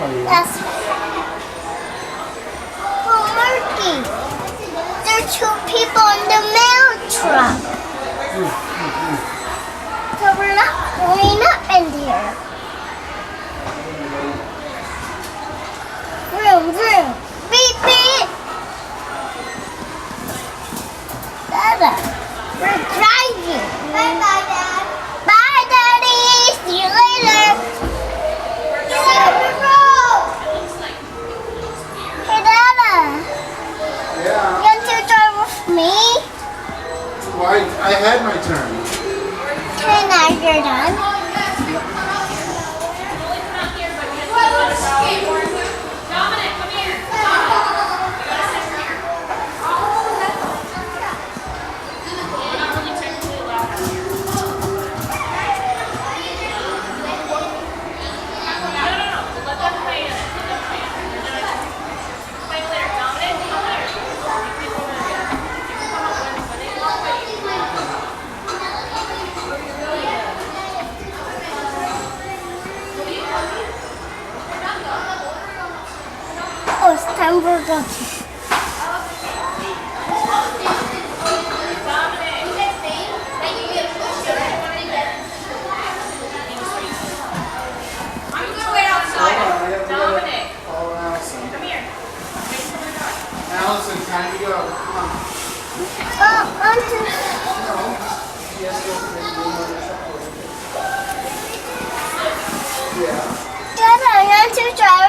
That's for Murky. There are two people in the mail truck. So we're not going up in here. Vroom, vroom. Beep, beep. Dada, we're driving. Bye-bye, Dad. Bye, Daddy. See you later. See you on the road. Hey, Dada. Yeah. You want to drive with me? Well, I had my turn. Okay, now you're done. Dominic, come here. We're not really technically allowed to here. No. Let them play in it. Let them play in it. Play later. Dominic, come here. You can come up when they walk by you. Oh, it's time for the I'm gonna wait outside. Hold on, I have to Dominic, call Allison. come here. Wait for the door. Allison, time to go. Come on. onto No. She has to open the room on the shower. Yeah. Dada, I want to drive